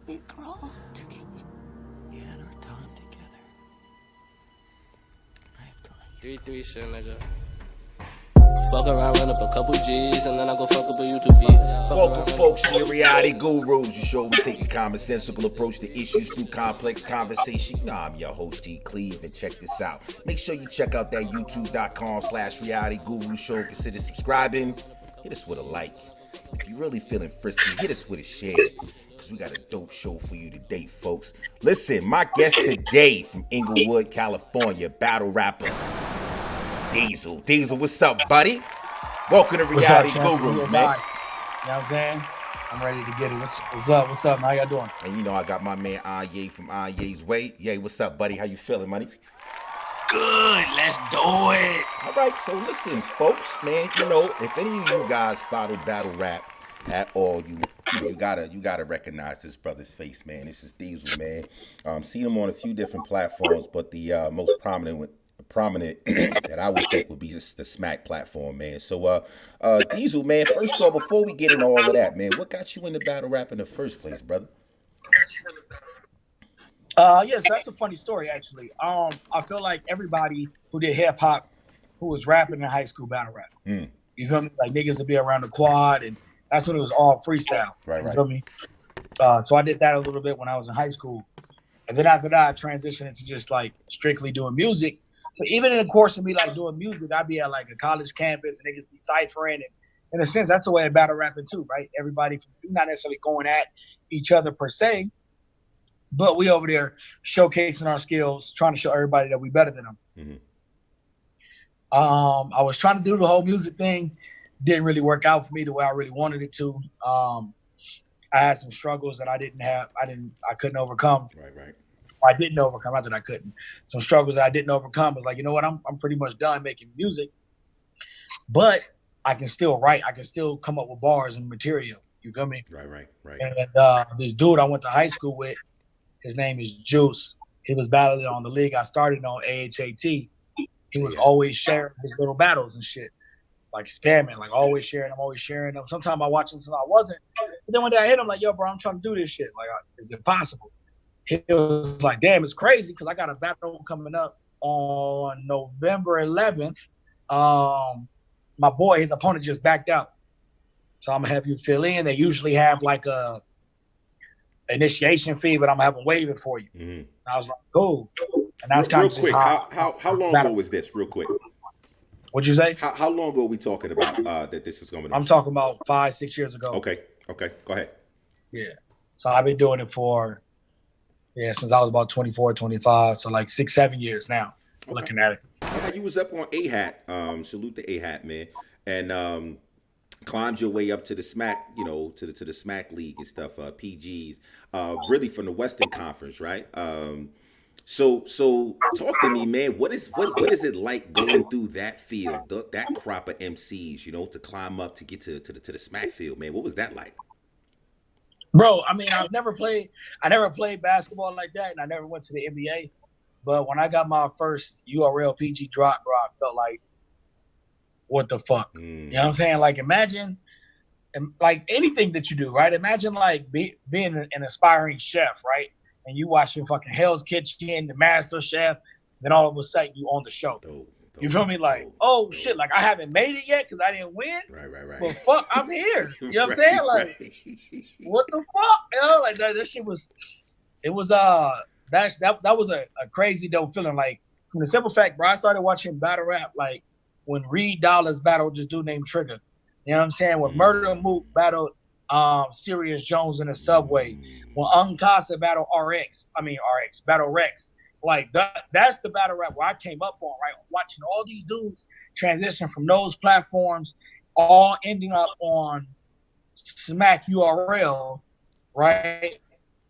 We've grown together. We had our time together. I have to let you 3-3 shit, nigga. Fuck around, run up a couple G's, and then I go fuck up a YouTube beat. Welcome, folks, to the Reality Gurus, the show we take a commonsensical approach to issues through complex conversation. You know, I'm your host, G. Cleve, and check this out. Make sure you check out that youtube.com/Reality Guru show. Consider subscribing. Hit us with a like. If you're really feeling frisky, hit us with a share, because we got a dope show for you today, folks. Listen, my guest today from Inglewood, California, battle rapper Diesel. Diesel, what's up, buddy? Welcome to Reality Gurus, man. You know what I'm saying? I'm ready to get it. What's up? What's up, man? How y'all doing? And you know, I got my man Anye from Anye's Way. Yay, what's up, buddy? How you feeling, money? Good. Let's do it. All right, so listen, folks, man. You know, if any of you guys follow battle rap at all, you gotta recognize this brother's face, man. This is Diesel, man. Seen him on a few different platforms, but the most prominent that I would think would be just the Smack platform, man. So, Diesel, man, first of all, before we get into all of that, man, what got you into battle rap in the first place, brother? Yes, that's a funny story, actually. I feel like everybody who did hip hop, who was rapping in high school, battle rap. You feel me? Like niggas would be around the quad, and that's when it was all freestyle. Right. You feel me? So I did that a little bit when I was in high school, and then after that, I transitioned into just like strictly doing music. But even in the course of me like doing music, I'd be at like a college campus and niggas be ciphering, and in a sense, that's a way of battle rapping too, right? Everybody, not necessarily going at each other per se, but we over there showcasing our skills, trying to show everybody that we better than them. I was trying to do the whole music thing, didn't really work out for me the way I really wanted it to. I had some struggles that I couldn't overcome. Right. I didn't overcome. Not that I couldn't. Some struggles that I didn't overcome was like, you know what? I'm pretty much done making music, but I can still write. I can still come up with bars and material. You feel me? Right. And this dude I went to high school with, his name is Juice. He was battling on the league I started on, AHAT. He was always sharing his little battles and shit, like spamming, like always sharing them. Sometimes I watch him, sometimes I wasn't. But then one day I hit him like, yo, bro, I'm trying to do this shit. Like, is it possible? He was like, damn, it's crazy because I got a battle coming up on November 11th. My boy, his opponent just backed out. So I'm going to have you fill in. They usually have like a initiation fee, but I'm going to have them waive it for you. And I was like, cool. And that's kind of quick. How long ago was this, real quick? What'd you say? How long ago are we talking about that this was going on? I'm talking about 5-6 years ago. Okay. Go ahead. Yeah. So I've been doing it since I was about 24, 25. So like 6-7 years now, looking at it. You was up on AHAT. Salute to AHAT, man. And climbed your way up to the Smack, you know, to the Smack League and stuff, PGs, really from the Western Conference, right? So talk to me, man. What is it like going through that field, that crop of MCs, you know, to climb up to get to the Smack field, man? What was that like? Bro, I mean, I never played basketball like that, and I never went to the NBA. But when I got my first URL PG drop, bro, I felt like, what the fuck? You know what I'm saying? Like, imagine, like, anything that you do, right? Imagine, like, being an aspiring chef, right? And you watching fucking Hell's Kitchen, the Master Chef, then all of a sudden you on the show. You feel me? Like, shit, like I haven't made it yet because I didn't win. Right. But fuck, I'm here. You know what I'm saying? Like, what the fuck? You know, like that shit was, it was that was a crazy dope feeling. Like, from the simple fact, bro, I started watching battle rap like when Reed Dollars battled this dude named Trigger. You know what I'm saying? When Murder Mook battled Sirius Jones in the subway. When Uncasa battled battle Rex. Like that's the battle rap where I came up on, right? Watching all these dudes transition from those platforms, all ending up on Smack URL, right?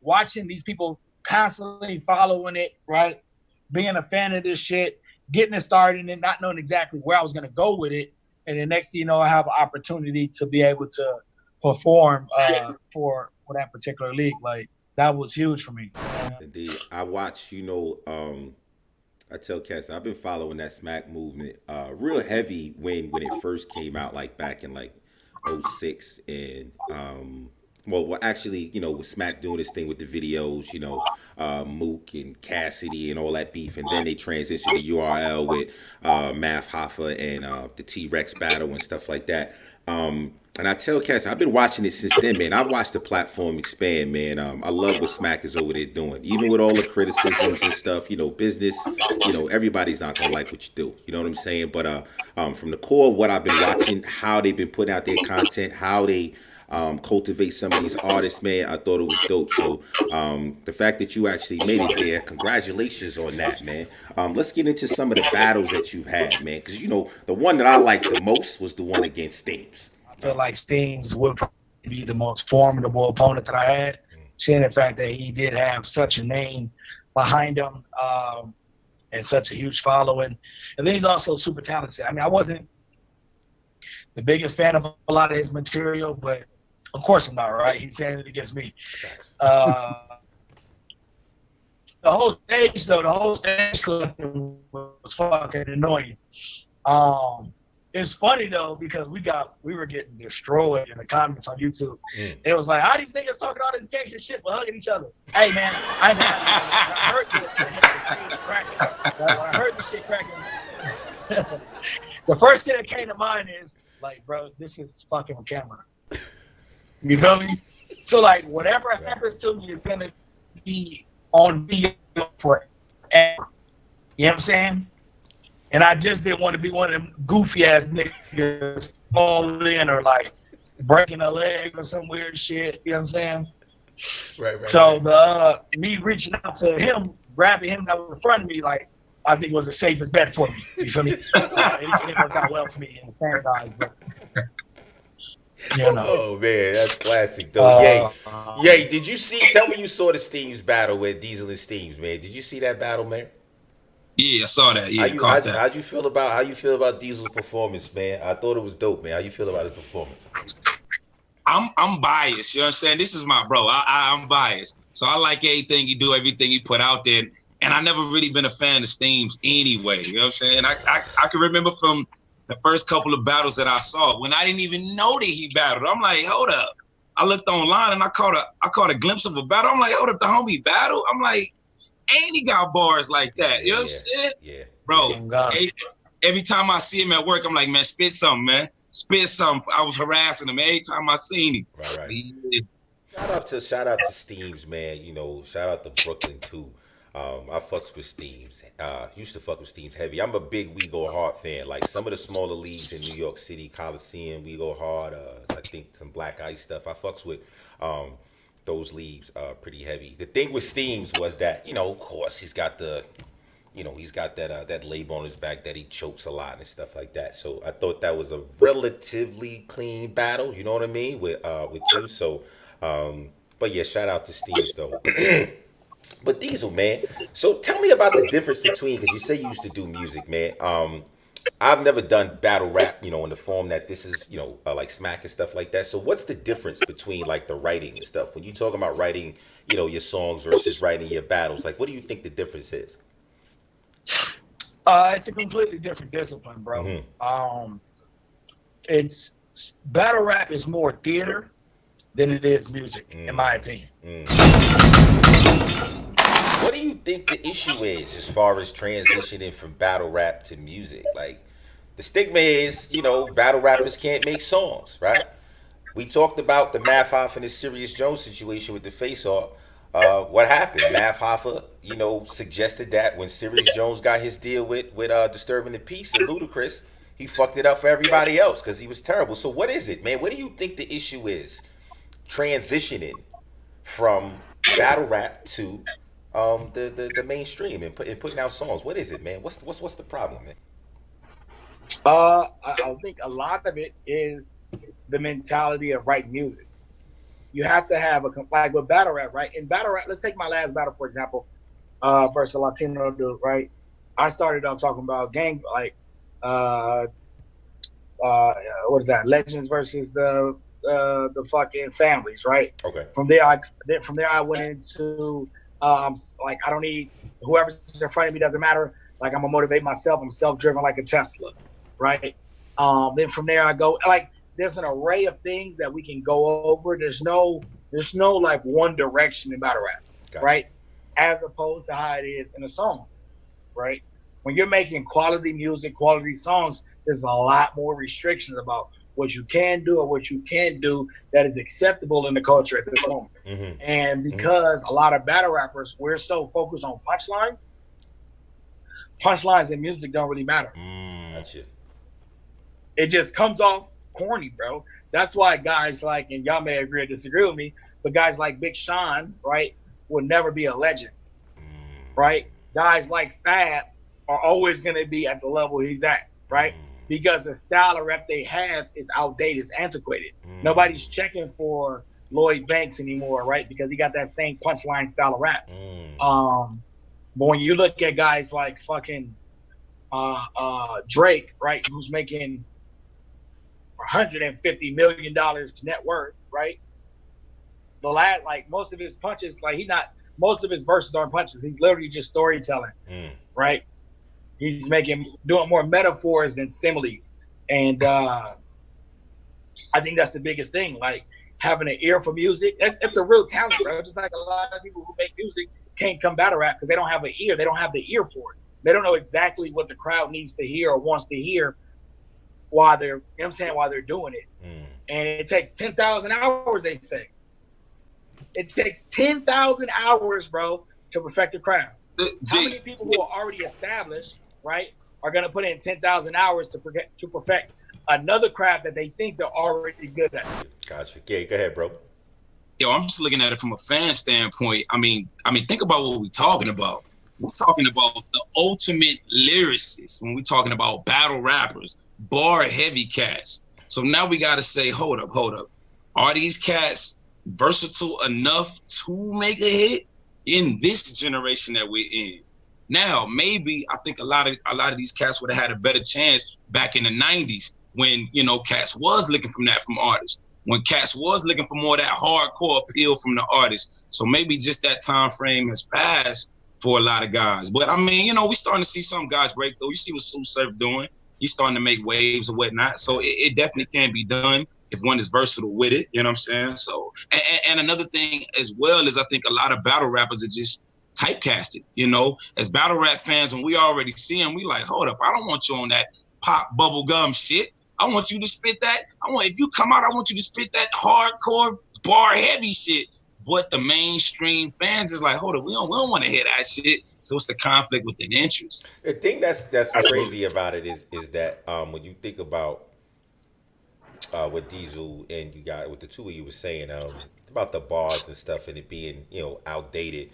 Watching these people constantly following it, right? Being a fan of this shit, getting it started and not knowing exactly where I was gonna go with it. And the next thing you know, I have an opportunity to be able to perform for that particular league. Like, that was huge for me. Indeed. I watch, you know, I tell cats I've been following that Smack movement real heavy when it first came out, like back in like 06, and well, actually, you know, with Smack doing this thing with the videos, you know, Mook and Cassidy and all that beef, and then they transitioned to URL with Math Hoffa and the T-Rex battle and stuff like that. And I tell Cass, I've been watching it since then, man. I've watched the platform expand, man. I love what Smack is over there doing, even with all the criticisms and stuff. You know, business. You know, everybody's not gonna like what you do. You know what I'm saying? But from the core of what I've been watching, how they've been putting out their content, how they cultivate some of these artists, man, I thought it was dope. So the fact that you actually made it there, congratulations on that, man. Let's get into some of the battles that you've had, man, because you know the one that I liked the most was the one against Steams. I feel like Steams would probably be the most formidable opponent that I had, seeing the fact that he did have such a name behind him and such a huge following. And then he's also super talented. I mean, I wasn't the biggest fan of a lot of his material, but of course I'm not, right? He's saying it against me. The whole stage collective was fucking annoying. It's funny though because we were getting destroyed in the comments on YouTube. It was like, how these niggas talking all this gangster shit but hugging each other? Hey man, I heard this cracking. I heard this shit cracking. The first thing that came to mind is like, bro, this is fucking on camera. You feel me? So like, whatever happens to me is gonna be on video forever. You know what I'm saying? And I just didn't want to be one of them goofy ass niggas falling in or like breaking a leg or some weird shit. You know what I'm saying? Right. So me reaching out to him, grabbing him that was in front of me, like I think was the safest bet for me. You feel me? It worked out well for me in the fan guys, but you know. Oh man, that's classic though. Yay, did you see? Tell me you saw the Steams battle with Diesel and Steams, man. Did you see that battle, man? Yeah, I saw that. Yeah, how'd you feel about Diesel's performance, man? I thought it was dope, man. How you feel about his performance? I'm biased. You know what I'm saying? This is my bro. I'm biased, so I like everything he do, everything he put out there. And I never really been a fan of Steams anyway. You know what I'm saying? I can remember from the first couple of battles that I saw when I didn't even know that he battled. I'm like, hold up. I looked online and I caught a glimpse of a battle. I'm like, hold up, the homie battle. I'm like, ain't he got bars like that? You know what I'm saying? Yeah. Bro, every time I see him at work, I'm like, man, spit something, man. Spit something. I was harassing him every time I seen him. Right. Yeah. Shout out to Steams, man. You know, shout out to Brooklyn too. I fucks with Steams. Used to fuck with Steams heavy. I'm a big We Go Hard fan. Like some of the smaller leagues in New York City, Coliseum, We Go Hard. I think some Black Ice stuff. I fucks with those leagues pretty heavy. The thing with Steams was that, you know, of course he's got that that label on his back that he chokes a lot and stuff like that. So I thought that was a relatively clean battle. You know what I mean with you. So, but yeah, shout out to Steams though. But Diesel, man, so tell me about the difference between, because you say you used to do music, man. I've never done battle rap, you know, in the form that this is, you know, like Smack and stuff like that. So what's the difference between like the writing and stuff? When you talk about writing, you know, your songs versus writing your battles, like what do you think the difference is? It's a completely different discipline, bro. Mm-hmm. It's battle rap is more theater than it is music, in my opinion. What do you think the issue is as far as transitioning from battle rap to music? Like, the stigma is, you know, battle rappers can't make songs, right? We talked about the Math Hoffa and the Serious Jones situation with the Face Off. What happened? Math Hoffa, you know, suggested that when Serious Jones got his deal with Disturbing the Peace and Ludacris, he fucked it up for everybody else because he was terrible. So what is it, man? What do you think the issue is transitioning from battle rap to the mainstream and putting out songs? What is it, man? What's the problem, man? I think a lot of it is the mentality of writing music. You have to have like with battle rap, right? In battle rap, let's take my last battle for example, versus a Latino dude, right? I started off talking about gang, like what is that? Legends versus the fucking families, right? Okay. From there I went into like I don't need whoever's in front of me, doesn't matter. Like I'm gonna motivate myself. I'm self-driven like a Tesla, right? Then from there I go like there's an array of things that we can go over. There's no There's no like one direction in battle rap, Gotcha. right? As opposed to how it is in a song, right? When you're making quality music, quality songs, there's a lot more restrictions about what you can do or what you can't do that is acceptable in the culture at this moment. Mm-hmm. And because a lot of battle rappers, we're so focused on punchlines in music don't really matter. That's it. It just comes off corny, bro. That's why guys like, and y'all may agree or disagree with me, but guys like Big Sean, right, will never be a legend, right? Guys like Fab are always going to be at the level he's at, right? Because the style of rap they have is outdated, it's antiquated. Nobody's checking for Lloyd Banks anymore, right? Because he got that same punchline style of rap. But when you look at guys like fucking Drake, right, who's making $150 million net worth, right? The last, like most of his punches, like most of his verses aren't punches. He's literally just storytelling, right? He's doing more metaphors than similes. And I think that's the biggest thing. Like having an ear for music, it's a real talent, bro. Just like a lot of people who make music can't come battle rap because they don't have an ear. They don't have the ear for it. They don't know exactly what the crowd needs to hear or wants to hear while they're, you know what I'm saying, while they're doing it. And it takes 10,000 hours, they say. It takes 10,000 hours, bro, to perfect the crowd. How many people who are already established, right, are going to put in 10,000 hours to perfect another craft that they think they're already good at? Gotcha. Yeah, go ahead, bro. Yo, I'm just looking at it from a fan standpoint. I mean, think about what we're talking about. We're talking about the ultimate lyricists when we're talking about battle rappers, bar heavy cats. So now we got to say, hold up. Are these cats versatile enough to make a hit in this generation that we're in? Now, maybe I think a lot of these cats would have had a better chance back in the 90s when, you know, cats was looking from artists. When cats was looking for more of that hardcore appeal from the artists. So maybe just that time frame has passed for a lot of guys. But I mean, you know, we starting to see some guys break through. You see what Sue Surf doing. He's starting to make waves or whatnot. So it definitely can be done if one is versatile with it. You know what I'm saying? So, and another thing as well is I think a lot of battle rappers are just typecasted, you know, as battle rap fans, when we already see them, we like, hold up, I don't want you on that pop bubblegum shit. I want you to spit that. If you come out, I want you to spit that hardcore bar heavy shit. But the mainstream fans is like, hold up, we don't want to hear that shit. So it's the conflict with the interest. The thing that's crazy about it is that when you think about what Diesel and you got, what the two of you were saying about the bars and stuff and it being, you know, outdated.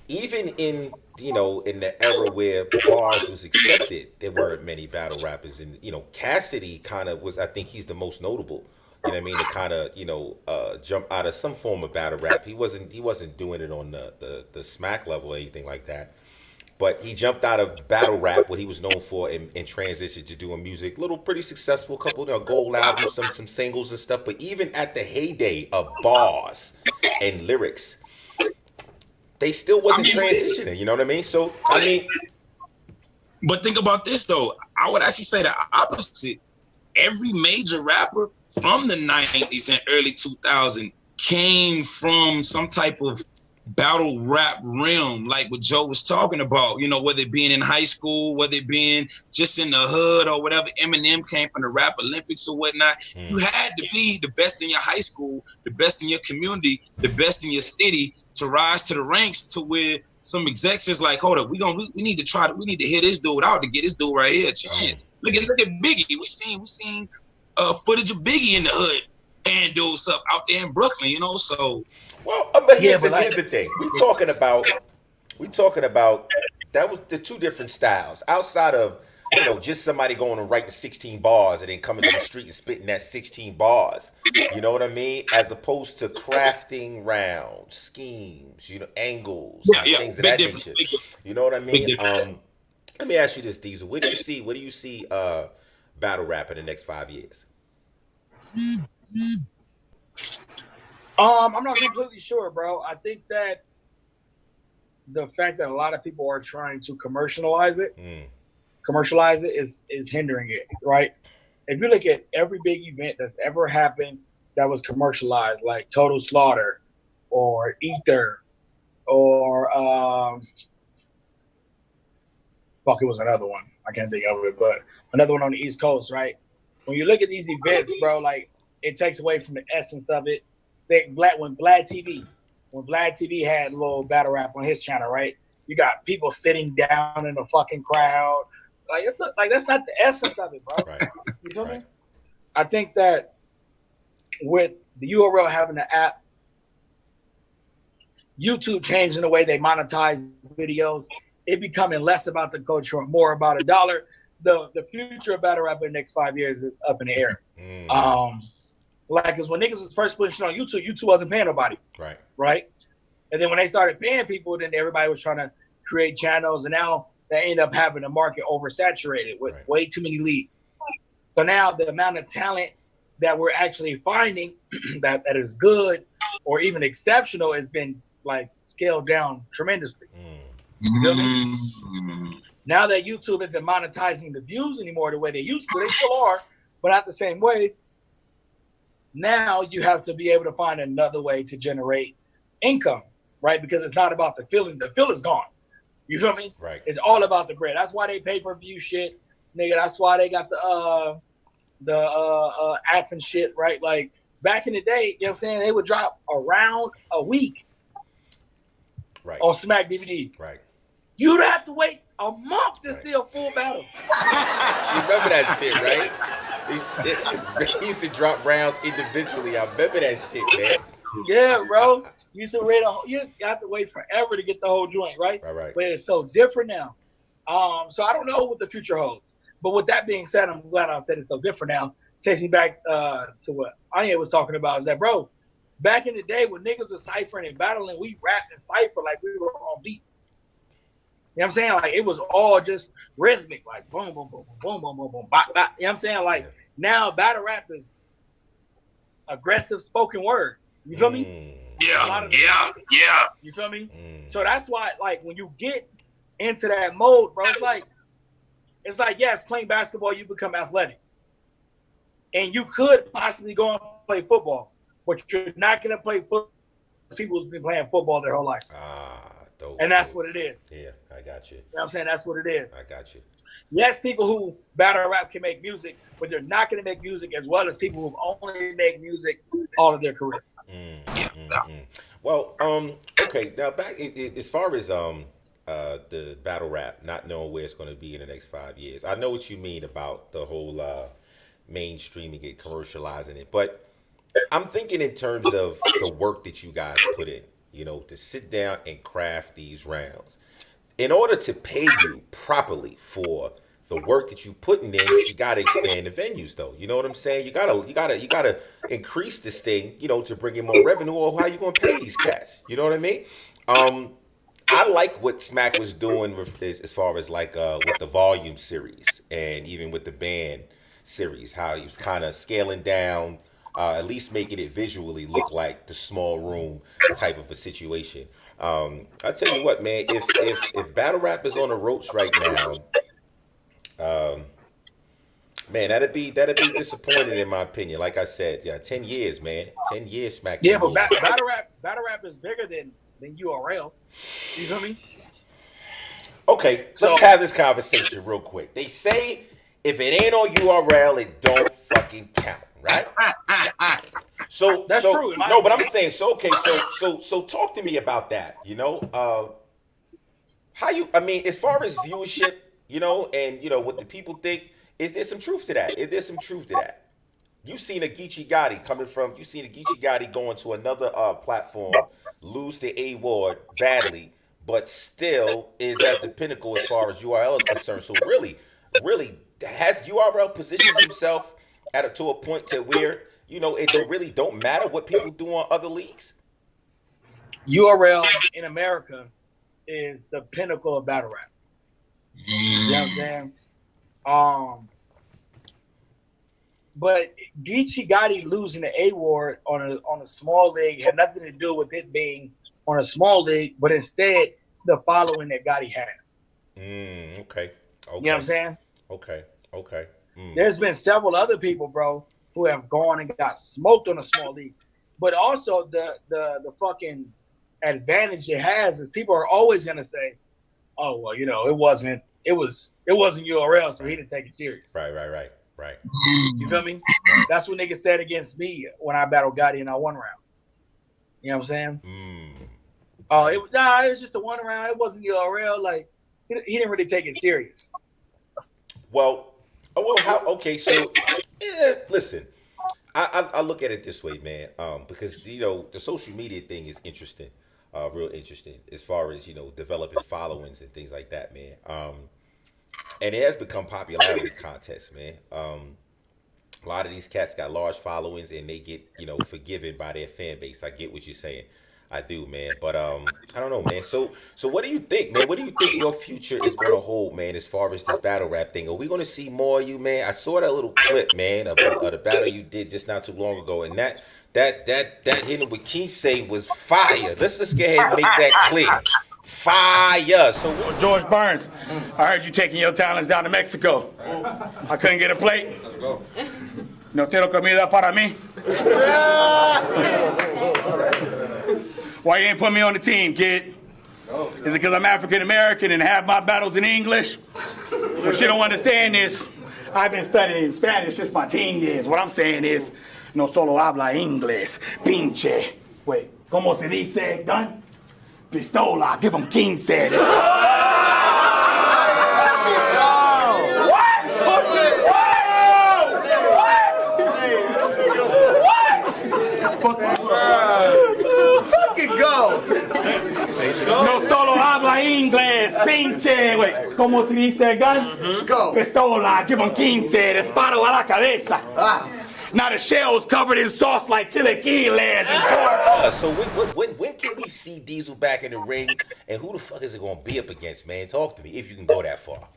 Even in, you know, in the era where bars was accepted, there weren't many battle rappers. And, you know, Cassidy kind of was, I think he's the most notable. You know what I mean? To kind of, you know, jump out of some form of battle rap. He wasn't doing it on the smack level or anything like that. But he jumped out of battle rap, what he was known for, and transitioned to doing music. Little pretty successful, couple of gold albums, some singles and stuff. But even at the heyday of bars and lyrics, they still wasn't transitioning. You know what I mean? So, I mean. But think about this, though. I would actually say the opposite. Every major rapper from the 90s and early 2000s came from some type of battle rap realm, like what Joe was talking about, you know, whether it being in high school, whether it being just in the hood or whatever. Eminem came from the Rap Olympics or whatnot. You had to be the best in your high school, the best in your community, the best in your city to rise to the ranks to where some execs is like, hold up, we need to hear this dude out to get this dude right here a chance. Look at Biggie. We seen footage of Biggie in the hood and do stuff out there in Brooklyn, you know. So, well, but here's the thing. We talking about that was the two different styles outside of, you know, just somebody going and writing 16 bars and then coming to the street and spitting that 16 bars. You know what I mean? As opposed to crafting rounds, schemes, you know, angles, things of that nature. You know what I mean? Let me ask you this, Diesel. Where do you see battle rap in the next 5 years? I'm not completely sure, bro. I think that the fact that a lot of people are trying to commercialize it is hindering it, right? If you look at every big event that's ever happened that was commercialized, like Total Slaughter, or Ether, or fuck, it was another one. I can't think of it, but another one on the East Coast, right? When you look at these events, bro, like it takes away from the essence of it. When Vlad TV had a little battle rap on his channel, right? You got people sitting down in the fucking crowd. Like that's not the essence of it, bro. Right. You feel Right. me? I think that with the URL having the app, YouTube changing the way they monetize videos, it becoming less about the culture and more about a dollar. The future of battle rap in the next 5 years is up in the air. Like, cause when niggas was first putting shit on YouTube, YouTube wasn't paying nobody. Right. And then when they started paying people, then everybody was trying to create channels, and now they end up having the market oversaturated with way too many leads. So now the amount of talent that we're actually finding that is good or even exceptional has been like scaled down tremendously. You feel me? Now that YouTube isn't monetizing the views anymore the way they used to, they still are, but not the same way. Now you have to be able to find another way to generate income, right? Because it's not about the feeling. The feel is gone. You feel me? Right. It's all about the bread. That's why they pay-per-view shit, nigga. That's why they got the app and shit, right? Like back in the day, you know what I'm saying? They would drop around a week on Smack DVD. Right. You'd have to wait a month to see a full battle. You remember that shit, right? They used to drop rounds individually. I remember that shit, man. Yeah, bro. You used to you have to wait forever to get the whole joint, right? Right. But it's so different now. So I don't know what the future holds. But with that being said, I'm glad I said it's so different now. Takes me back to what Anya was talking about. Is that, bro, back in the day when niggas was ciphering and battling, we rapped and cipher like we were on beats. You know what I'm saying? Like, it was all just rhythmic, like boom, boom, boom, boom, boom, boom, boom, bop, bop. You know what I'm saying? Like, now battle rap is aggressive spoken word. You feel me? Yeah. You feel me? So that's why, like, when you get into that mode, bro, it's like, yes, playing basketball, you become athletic. And you could possibly go and play football, but you're not going to play football because people who's been playing football their whole life. And that's what it is. Yeah, I got you. You know what I'm saying? That's what it is. I got you. Yes, people who battle rap can make music, but they're not going to make music as well as people who only make music all of their career. Well, okay. Now back as far as the battle rap, not knowing where it's going to be in the next 5 years. I know what you mean about the whole mainstreaming it, commercializing it, but I'm thinking in terms of the work that you guys put in. You know, to sit down and craft these rounds. In order to pay you properly for the work that you putting in, you gotta expand the venues, though. You know what I'm saying? You gotta increase this thing, you know, to bring in more revenue. Or how you gonna pay these cats? You know what I mean? I like what Smack was doing as far as like with the volume series and even with the band series, how he was kind of scaling down. At least making it visually look like the small room type of a situation. I tell you what, man, if battle rap is on the ropes right now, man, that'd be disappointing in my opinion. Like I said, 10 years, man, 10 years, Smack. Yeah, but battle rap is bigger than URL. You feel me? Okay, let's have this conversation real quick. They say if it ain't on URL, it don't fucking count. Right. So that's true. No, but I'm saying okay. So talk to me about that. You know, I mean, as far as viewership, you know, and you know what the people think. Is there some truth to that? Is there some truth to that? You've seen a Geechee Gotti going to another platform, lose to A-Ward badly, but still is at the pinnacle as far as URL is concerned. So really, has URL positioned himself to a point to where, you know, it don't matter what people do on other leagues? URL in America is the pinnacle of battle rap. You know what I'm saying? But Geechee Gotti losing the A-Ward on a small league had nothing to do with it being on a small league, but instead the following that Gotti has. Okay. You know what I'm saying? Okay. There's been several other people, bro, who have gone and got smoked on a small league but also the fucking advantage it has is people are always gonna say, "Oh well, you know, it wasn't URL, so he didn't take it serious." Right. You feel me? That's what niggas said against me when I battled Gotti in our 1 round. You know what I'm saying? Oh, it was just a 1 round. It wasn't URL. Like he didn't really take it serious. Well, okay, so listen, I look at it this way, man, because you know the social media thing is interesting, real interesting as far as you know developing followings and things like that, man. And it has become popularity contest, man. A lot of these cats got large followings and they get you know forgiven by their fan base. I get what you're saying. I do, man. But I don't know, man. So what do you think, man? What do you think your future is gonna hold, man, as far as this battle rap thing? Are we gonna see more of you, man? I saw that little clip, man, of the battle you did just not too long ago, and that hitting with Kinsey was fire. Let's just go ahead and make that clear. Fire. So George Burns, I heard you taking your talents down to Mexico. I couldn't get a plate. Let's go. No tengo comida para mí. Why you ain't put me on the team, kid? Is it because I'm African American and have my battles in English? What you don't understand is, I've been studying Spanish since my teen years. What I'm saying is, no solo habla inglés, pinche. Wait, ¿cómo se dice, gun? Pistola, give him 15. No solo habla inglés, pinche, güey. ¿Cómo se dice, gun? Go. Pistola, give him 15, disparo a la cabeza. Now the shell's covered in sauce like chilaquiles and so when can we see Diesel back in the ring, and who the fuck is it gonna be up against, man? Talk to me if you can go that far.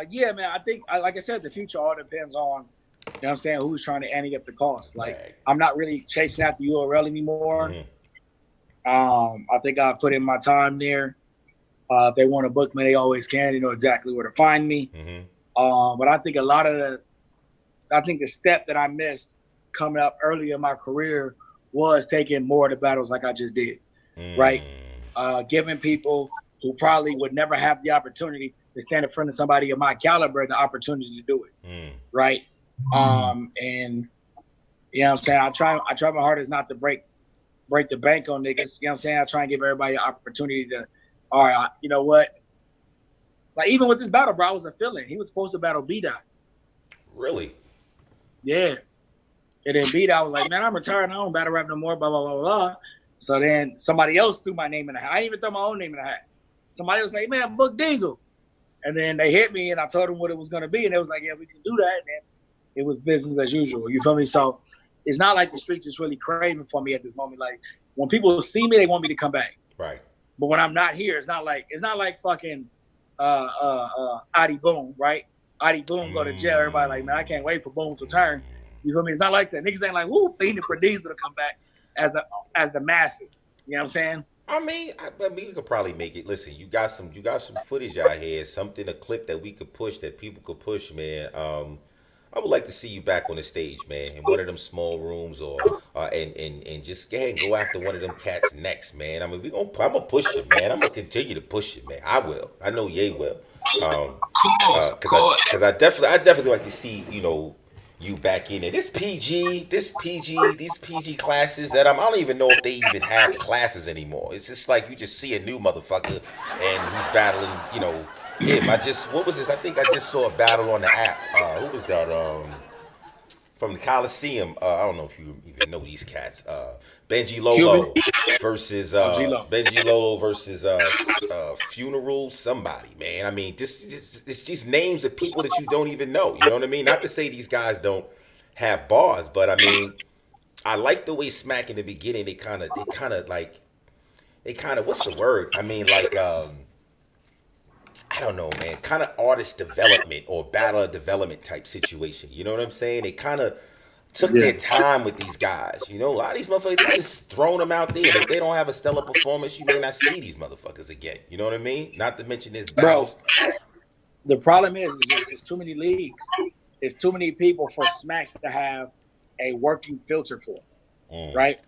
Yeah, man. I think, like I said, the future all depends on, you know what I'm saying, who's trying to ante up the cost. Like, right. I'm not really chasing after URL anymore. I think I put in my time there. If they want to book me, they always can. They know exactly where to find me. But I think the step that I missed coming up early in my career was taking more of the battles like I just did, right? Giving people who probably would never have the opportunity to stand in front of somebody of my caliber the opportunity to do it, right? And you know what I'm saying? I try my hardest not to break the bank on niggas. You know what I'm saying? I try and give everybody an opportunity to, all right, you know what? Like, even with this battle, bro, I was a fill-in. He was supposed to battle B-Dot. Really? Yeah. And then B-Dot was like, man, I'm retired. I don't battle rap no more, blah, blah, blah, blah. So then somebody else threw my name in the hat. I didn't even throw my own name in the hat. Somebody was like, man, book Diesel. And then they hit me, and I told them what it was going to be. And they was like, yeah, we can do that. And then it was business as usual. You feel me? So it's not like the streets is really craving for me at this moment. Like, when people see me, they want me to come back. Right. But when I'm not here, it's not like fucking Adi Boom, right? Adi Boom go to jail. Everybody like, man, I can't wait for Boom to return. You feel me? It's not like that. Niggas ain't like, woo, fiending for Diesel to come back as the masses. You know what I'm saying? I mean, we could probably make it. Listen, you got some footage out here, a clip that we could push, that people could push, man. I would like to see you back on the stage, man, in one of them small rooms, or and just go ahead and go after one of them cats next, man. I mean, I'm gonna push it, man. I'm gonna continue to push it, man. I will. I know Ye will. Because I definitely like to see, you know, you back in there. These PG classes that I don't even know if they even have classes anymore. It's just like you just see a new motherfucker and he's battling, you know, him. What was this? I think I just saw a battle on the app. Who was that? From the Coliseum. I don't know if you even know these cats. Benji Lolo versus Benji Lolo versus Funeral somebody, man. I mean, it's just names of people that you don't even know. You know what I mean? Not to say these guys don't have bars, but I mean, I like the way Smack in the beginning, they kind of what's the word? I mean, like I don't know, man, kind of artist development or battle development type situation. You know what I'm saying? They kind of took their time with these guys. You know, a lot of these motherfuckers, they just throwing them out there. If they don't have a stellar performance, you may not see these motherfuckers again. You know what I mean? Not to mention this battles. Bro, the problem is it's too many leagues. It's too many people for Smacks to have a working filter for him, right?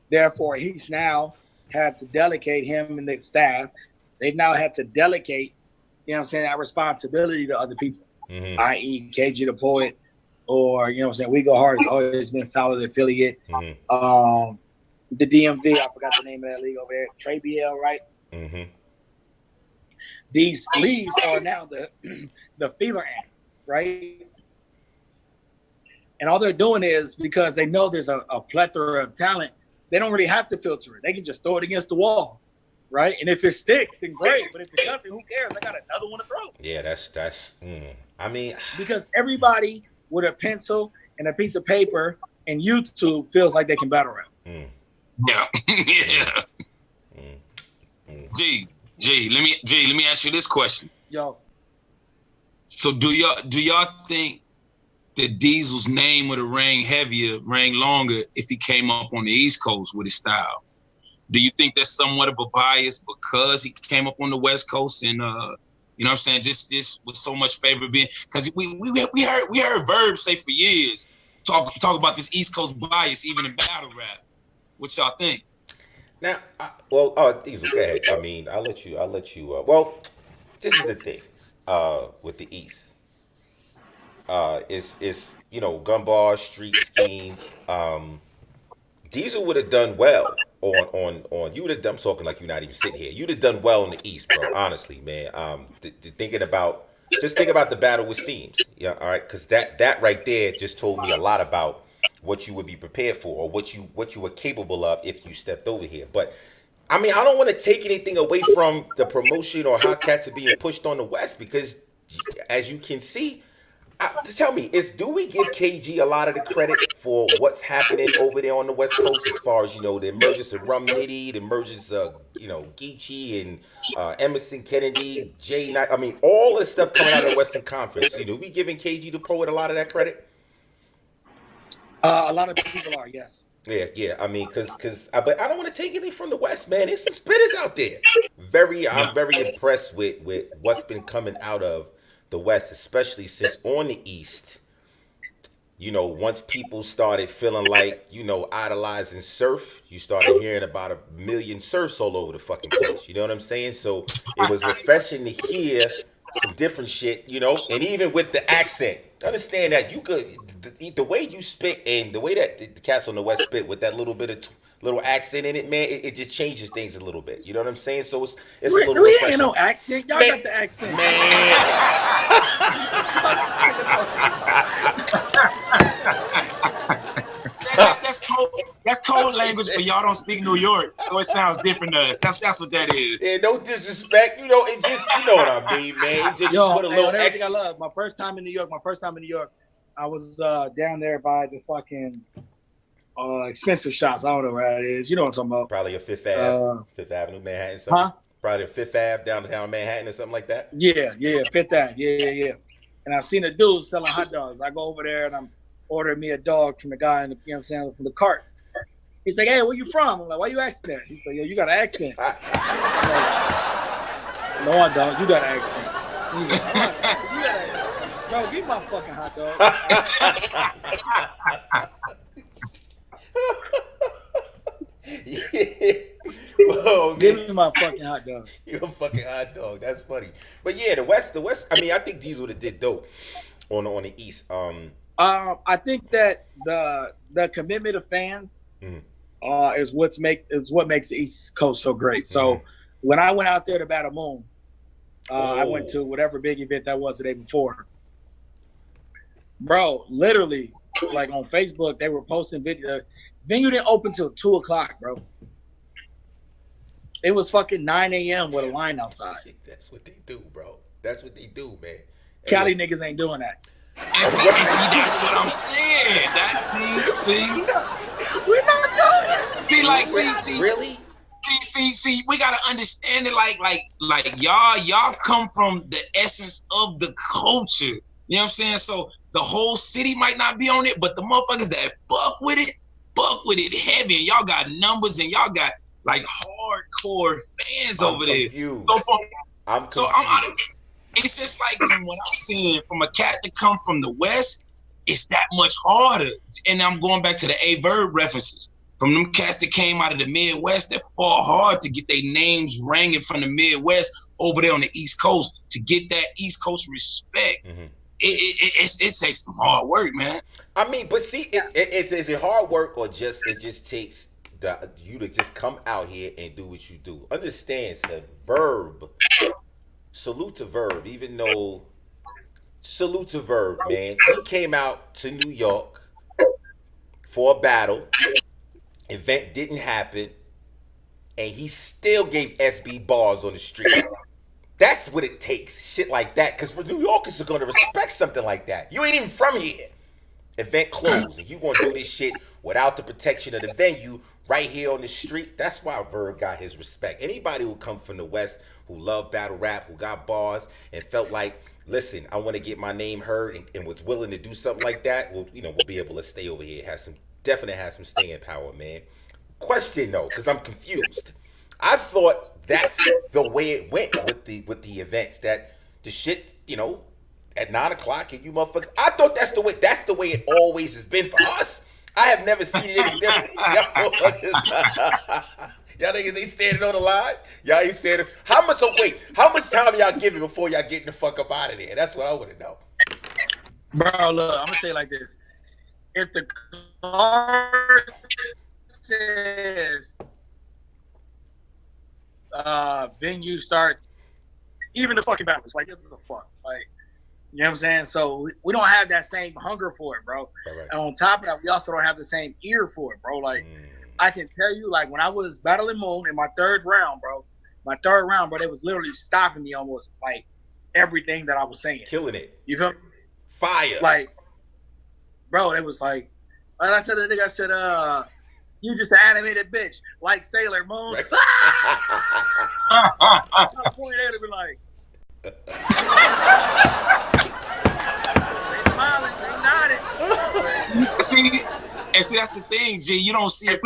Therefore, he's now had to delegate him and the staff. They've now had to delegate, you know what I'm saying, that responsibility to other people, i.e. KG the Poet, or, you know what I'm saying, We Go Hard has always been solid affiliate. The DMV, I forgot the name of that league over there, Trey BL, right? These leagues are now the feeler ants, right? And all they're doing is, because they know there's a plethora of talent, they don't really have to filter it. They can just throw it against the wall, right? And if it sticks, then great. But if it doesn't, who cares? I got another one to throw. Yeah, that's. I mean, because everybody with a pencil and a piece of paper and YouTube feels like they can battle rap. Yeah. G, let me ask you this question. Yo. So do y'all think that Diesel's name would have rang heavier, rang longer if he came up on the East Coast with his style? Do you think that's somewhat of a bias because he came up on the West Coast and you know what I'm saying, just with so much favor being, because we heard Verb say for years talk about this East Coast bias even in battle rap. What y'all think? Now, Diesel, go ahead. I mean, I'll let you. Well, this is the thing with the East. It's gun bars, street schemes. Diesel would have done well on you would have done. I'm talking like you're not even sitting here. You'd have done well in the East, bro. Honestly, man. Thinking about the battle with Steams. Yeah, all right, because that right there just told me a lot about what you would be prepared for, or what you were capable of if you stepped over here. But I mean, I don't want to take anything away from the promotion or how cats are being pushed on the West, because as you can see, tell me, do we give KG a lot of the credit for what's happening over there on the West Coast, as far as, the emergence of Rum Nitty, the emergence of, Geechee and Emerson Kennedy, Jay Knight, I mean, all the stuff coming out of the Western Conference, we giving KG the Poet a lot of that credit? A lot of people are, yes. Yeah. I mean, but I don't want to take anything from the West, man. There's some spitters out there. I'm very impressed with what's been coming out of the West, especially since on the East, once people started feeling like, idolizing Surf, you started hearing about 1 million Surfs all over the fucking place. You know what I'm saying? So it was refreshing to hear some different shit, and even with the accent. Understand that you could, the way you spit and the way that the cats on the West spit with that little bit of little accent in it, man, it just changes things a little bit. You know what I'm saying? So it's a little refreshing. We ain't no accent. Y'all got the accent. That's code language for y'all don't speak New York, so it sounds different to us. That's what that is. Yeah, no disrespect, it just, what I mean, man. Just put a little everything I love. My first time in New York, I was down there by the fucking expensive shops. I don't know where that is. You know what I'm talking about? Probably a Fifth Avenue, Manhattan, something. Huh? Probably a Fifth Ave downtown Manhattan or something like that. Yeah, Fifth Ave. Yeah. And I seen a dude selling hot dogs. I go over there and I'm ordering me a dog from the guy in the, from the cart. He's like, "Hey, where you from?" I'm like, "Why you asking that?" He's like, "Yo, you got an accent." I'm like, "No, I don't. You got an accent." He's like, "Oh, you got an accent. Bro, give me my fucking hot dog." Oh, give me my fucking hot dog. You're a fucking hot dog. That's funny. But yeah, the West. I mean, I think Diesel did dope on the East. I think that the commitment of fans is what makes the East Coast so great. So when I went out there to Battle Moon, I went to whatever big event that was the day before. Bro, literally, like on Facebook, they were posting video. Venue didn't open till 2:00, bro. It was fucking 9 a.m. with a line outside. That's what they do, bro. That's what they do, man. Cali niggas ain't doing that. And see, that's what I'm saying. See, we're not doing it. See, like, see, really? See, we gotta understand it. Like, y'all come from the essence of the culture. You know what I'm saying? So the whole city might not be on it, but the motherfuckers that fuck with it heavy, and y'all got numbers, and y'all got like hardcore fans over there. So I'm it's just like from what I'm seeing from a cat to come from the West, it's that much harder. And I'm going back to the A Verb references. From them cats that came out of the Midwest, that fought hard to get their names ringing from the Midwest over there on the East Coast to get that East Coast respect. Mm-hmm. It takes some hard work, man. I mean, but see, is it hard work or just it just takes you to just come out here and do what you do? Understand, said Verb. Salute to Verb, even though salute to Verb, man. He came out to New York for a battle. Event didn't happen, and he still gave SB bars on the street. That's what it takes, shit like that. Because for New Yorkers are going to respect something like that. You ain't even from here. Event closed, and you going to do this shit without the protection of the venue right here on the street. That's why Verb got his respect. Anybody who come from the West who love battle rap, who got bars, and felt like, listen, I want to get my name heard, and was willing to do something like that, we'll be able to stay over here. Definitely has some staying power, man. Question though, because I'm confused. I thought that's the way it went with the events. That the shit, at 9 o'clock and you motherfuckers. I thought that's the way it always has been for us. I have never seen it any different. Y'all niggas ain't standing on the line. Y'all ain't standing. How much time y'all giving before y'all getting the fuck up out of there? That's what I want to know. Bro, look, I'm gonna say it like this. If the card says venue starts, even the fucking battles, like, what the fuck? Like, you know what I'm saying? So we don't have that same hunger for it, bro. Right. And on top of that, we also don't have the same ear for it, bro. Like, I can tell you, like, when I was battling Moon in my third round, bro, they was literally stopping me almost, like, everything that I was saying. Killing it. You feel me? Fire. Like, bro, it was like I said to the nigga, I said, you just an animated bitch, like Sailor Moon. Right. I point at him and be like, they smiling, they nodding. See, that's the thing, G. You don't see it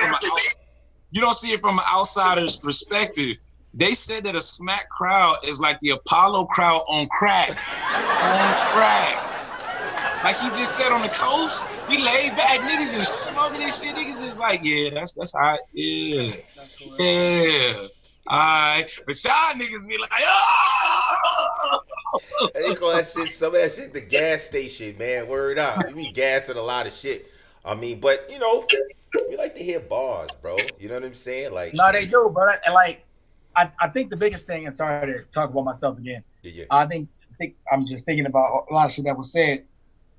from an outsider's perspective. They said that a smack crowd is like the Apollo crowd on crack. On crack. Like he just said on the coast, we laid back, niggas is smoking this shit. Niggas is like, yeah, that's hot. Yeah. Alright. But y'all niggas be like, oh! They call that shit, some of that shit the gas station, man. Word up. You be gassing a lot of shit. I mean, but we like to hear bars, bro. You know what I'm saying? Like, no, they do, bro. And like, I think the biggest thing, and sorry to talk about myself again. Yeah. I think I'm just thinking about a lot of shit that was said.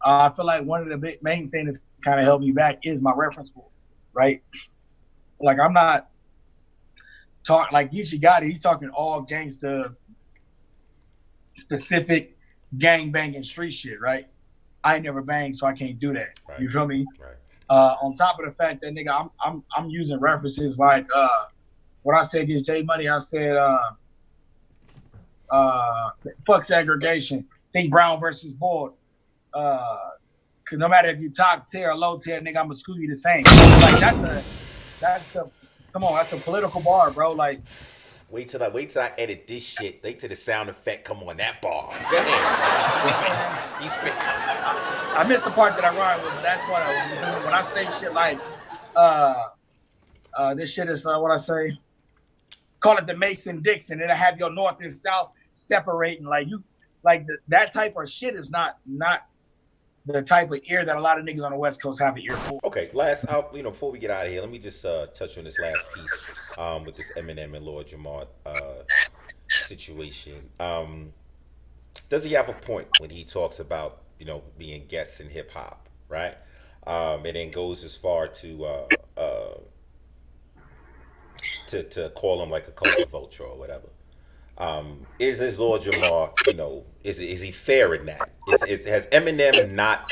I feel like one of the main things that's kind of held me back is my reference pool, right? Like, I'm not talking like Geechee Gotti. He's talking all gangsta, specific gang banging street shit, right? I ain't never banged, so I can't do that. Right. You feel me? Right. On top of the fact that, nigga, I'm using references like what I said against J Money. I said fuck segregation. Think Brown versus Boyd. Cause no matter if you top tier or low tier, nigga, I'ma screw you the same. Like that's a political bar, bro. Like, wait till I edit this shit. Wait till the sound effect come on that bar. Go ahead. I missed the part that I rhyme with, but that's what I was doing. When I say shit like this shit is what I say. Call it the Mason Dixon, and I have your north and south separating. Like, you, like that type of shit is not the type of ear that a lot of niggas on the West Coast have an ear for. Okay, before we get out of here, let me just touch on this last piece with this Eminem and Lord Jamar situation. Does he have a point when he talks about being guests in hip hop, right? And then goes as far to call him like a culture vulture or whatever. Is Lord Jamar, is he fair in that? Has Eminem not,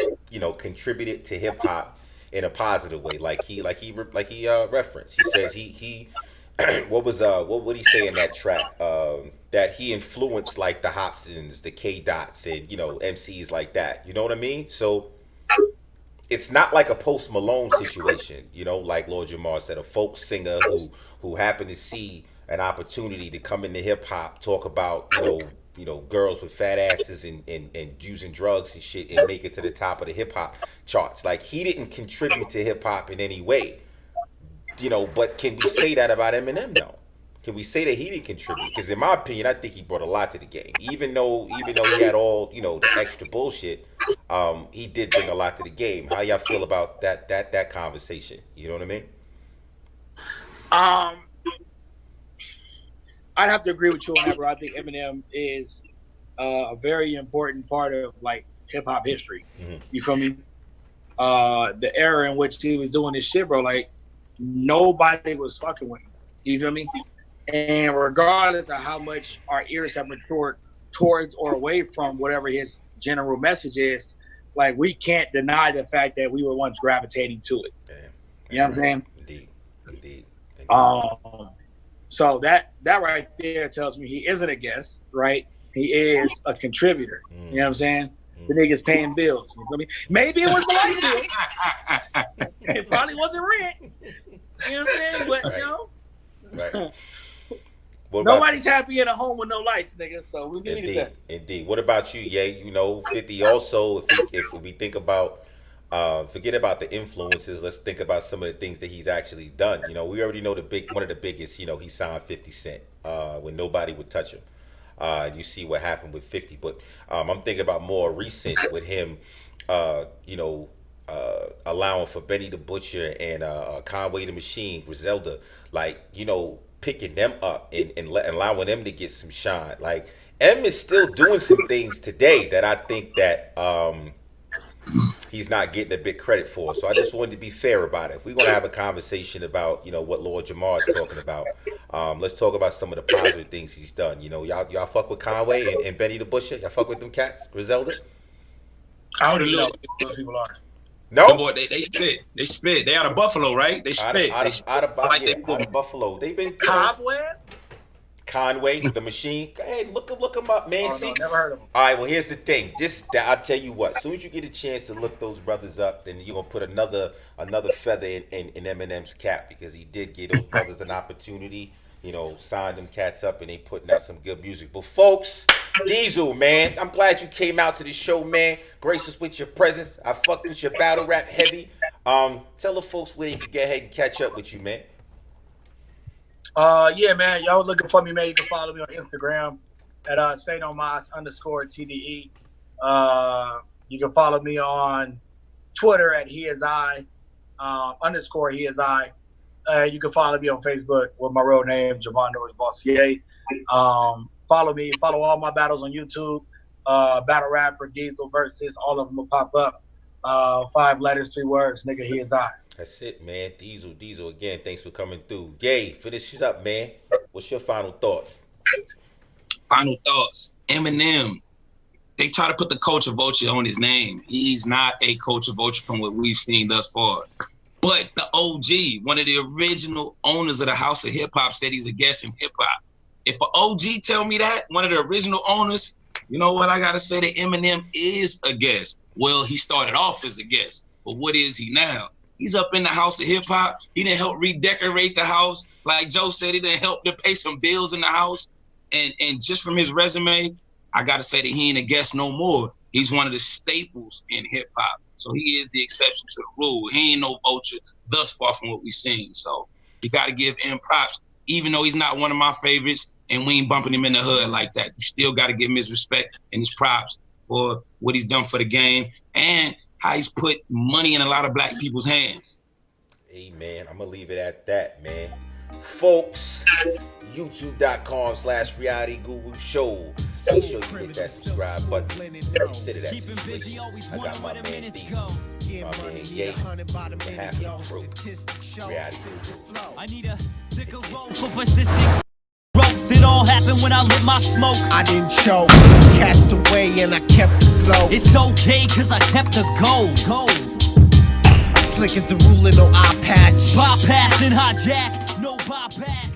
contributed to hip hop in a positive way, like he referenced? He says he what would he say in that track? That he influenced like the Hobsons, the K Dots, and MCs like that. You know what I mean? So it's not like a Post Malone situation, like Lord Jamar said, a folk singer who happened to see an opportunity to come into hip hop, talk about girls with fat asses and using drugs and shit and make it to the top of the hip hop charts. Like, he didn't contribute to hip hop in any way. But can we say that about Eminem though? Can we say that he didn't contribute? Because in my opinion, I think he brought a lot to the game. Even though he had all, the extra bullshit, he did bring a lot to the game. How y'all feel about that conversation? You know what I mean? I'd have to agree with you on that, bro. I think Eminem is a very important part of like hip hop history. Mm-hmm. You feel me? The era in which he was doing this shit, bro, like nobody was fucking with him. You feel me? And regardless of how much our ears have matured towards or away from whatever his general message is, like we can't deny the fact that we were once gravitating to it. Damn. You know what I'm saying? Indeed. So that right there tells me he isn't a guest, right? He is a contributor. You know what I'm saying? The nigga's paying bills. You feel me? Maybe it was the light bill. It probably wasn't rent. You know what I'm saying? But Right. Nobody's happy in a home with no lights, nigga. So we can do that. Indeed. What about you, Ye? 50 also, if we think about, forget about the influences, let's think about some of the things that he's actually done. We already know one of the biggest, he signed 50 Cent when nobody would touch him. You see what happened with 50. But I'm thinking about more recent with him, allowing for Benny the Butcher and Conway the Machine, Griselda, like, picking them up and allowing them to get some shine. Like, M is still doing some things today that I think that he's not getting a bit credit for. So I just wanted to be fair about it. If we're going to have a conversation about, what Lord Jamar is talking about, let's talk about some of the positive things he's done. Y'all fuck with Conway and Benny the Butcher? Y'all fuck with them cats? Griselda? I don't even know who those people are. No, boy, they spit. They spit. They out of Buffalo, right? They spit. Out of Buffalo. They've been Conway, the Machine. Go ahead, look them up, man. Oh, no, never heard of them. All right, well, here's the thing. I'll tell you what. As soon as you get a chance to look those brothers up, then you're gonna put another feather in Eminem's cap, because he did give those brothers an opportunity. Signed them cats up, and they putting out some good music. But folks, Diesel, man, I'm glad you came out to the show, man. Grace us with your presence. I fucked with your battle rap heavy. Tell the folks where they can get ahead and catch up with you, man. Yeah, man. Y'all looking for me, man. You can follow me on Instagram at @SayNoMas_TDE. You can follow me on Twitter at @HeIsI _HeIsI. You can follow me on Facebook with my real name, Javon Norris Bossier. Follow me. Follow all my battles on YouTube. Battle Rapper, Diesel Versus. All of them will pop up. 5 letters, 3 words. Nigga, he is I. That's it, man. Diesel again. Thanks for coming through. Yay, finish this up, man. What's your final thoughts? Final thoughts. Eminem. They try to put the culture vulture on his name. He's not a culture vulture from what we've seen thus far. But the OG, one of the original owners of the House of Hip Hop, said he's a guest in hip hop. If an OG tell me that, one of the original owners, you know what I gotta say? That Eminem is a guest. Well, he started off as a guest, but what is he now? He's up in the House of Hip Hop. He didn't help redecorate the house. Like Joe said, he didn't help to pay some bills in the house. And just from his resume, I gotta say that he ain't a guest no more. He's one of the staples in hip hop. So he is the exception to the rule. He ain't no vulture thus far from what we've seen. So you gotta give him props, even though he's not one of my favorites and we ain't bumping him in the hood like that. You still gotta give him his respect and his props for what he's done for the game and how he's put money in a lot of black people's hands. Hey, man, I'm gonna leave it at that, man. Folks, youtube.com/Reality Guru Show. Make sure you hit that subscribe button. Consider that subscription. I got my man Diesel, my man Ye, and half of the crew. Reality Guru. I need a thicker roll for persistent growth. It all happened when I lit my smoke. I didn't choke, cast away, and I kept the flow. It's okay, cause I kept the gold. Slick as the ruler, no eye patch. Bypass and hijack, no bypass.